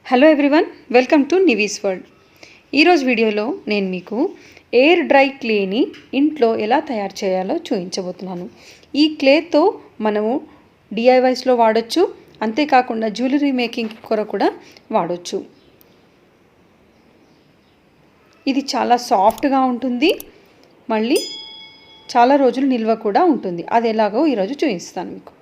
Hello everyone, welcome to Nivi's world. ఈరోజు వీడియోలో నేను మీకు ఎయిర్ డ్రై క్లేని ఇంట్లో ఎలా తయారు చేయాలో చూపించబోతున్నాను. ఈ క్లేతో మనము డిఐవైస్లో వాడచ్చు, అంతేకాకుండా జ్యువెలరీ మేకింగ్ కొరకు కూడా వాడచ్చు. ఇది చాలా సాఫ్ట్గా ఉంటుంది, మళ్ళీ చాలా రోజులు నిల్వ కూడా ఉంటుంది. అది ఎలాగో ఈరోజు చూపిస్తాను మీకు.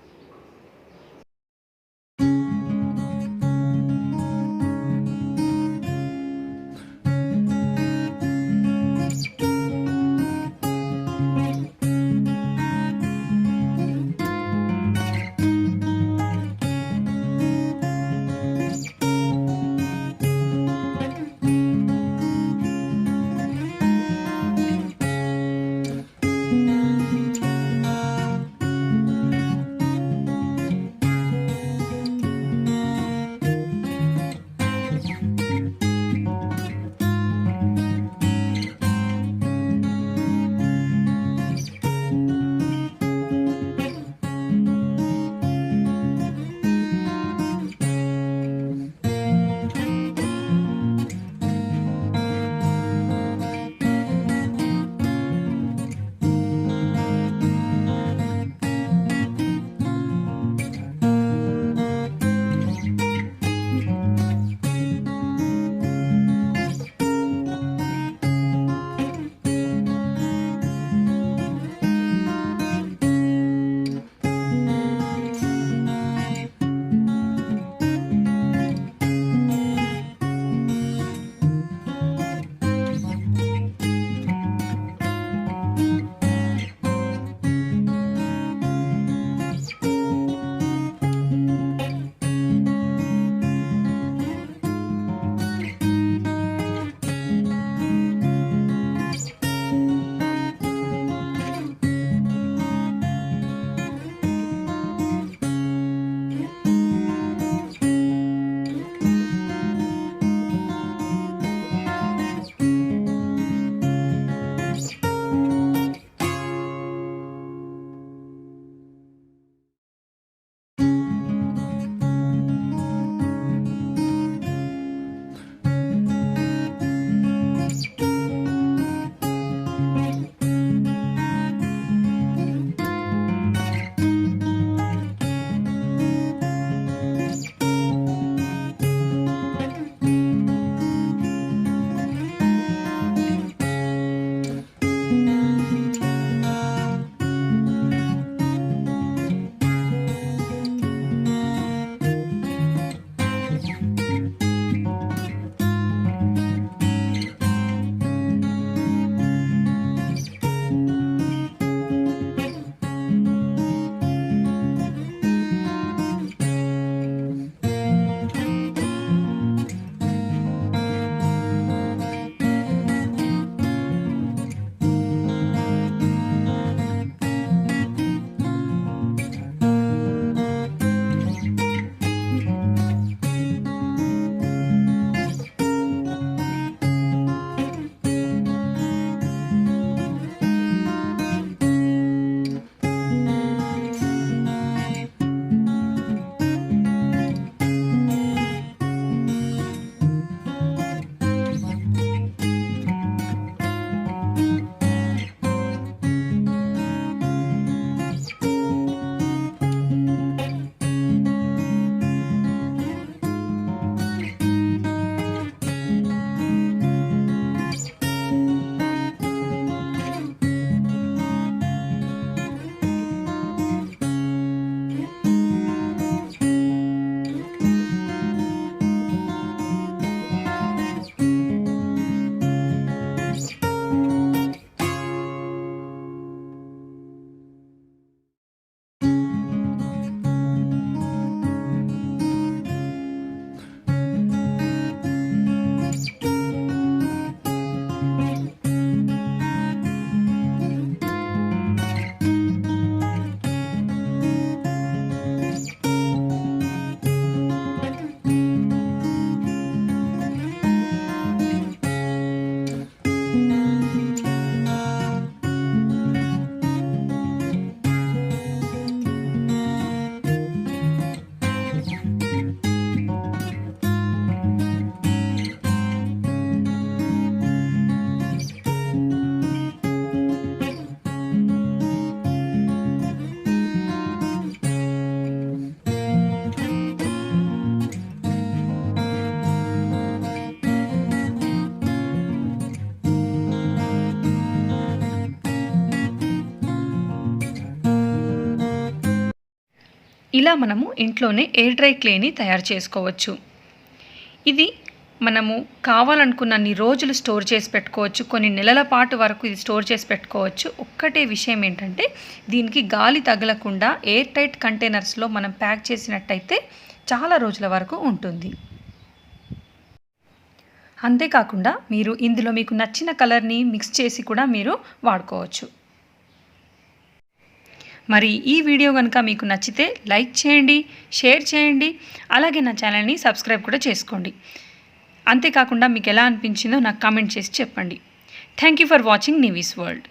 ఇలా మనము ఇంట్లోనే ఎయిర్ డ్రై క్లేని తయారు చేసుకోవచ్చు. ఇది మనము కావాలనుకున్నన్ని రోజులు స్టోర్ చేసి పెట్టుకోవచ్చు. కొన్ని నెలల పాటు వరకు ఇది స్టోర్ చేసి పెట్టుకోవచ్చు. ఒక్కటే విషయం ఏంటంటే దీనికి గాలి తగలకుండా ఎయిర్ టైట్ కంటైనర్స్లో మనం ప్యాక్ చేసినట్టయితే చాలా రోజుల వరకు ఉంటుంది. అంతేకాకుండా మీరు ఇందులో మీకు నచ్చిన కలర్ని మిక్స్ చేసి కూడా మీరు వాడుకోవచ్చు. మరి ఈ వీడియో కనుక మీకు నచ్చితే లైక్ చేయండి, షేర్ చేయండి, అలాగే నా ఛానల్ని సబ్స్క్రైబ్ కూడా చేసుకోండి. అంతేకాకుండా మీకు ఎలా అనిపించిందో నాకు కామెంట్ చేసి చెప్పండి. Thank you for watching Nivi's world.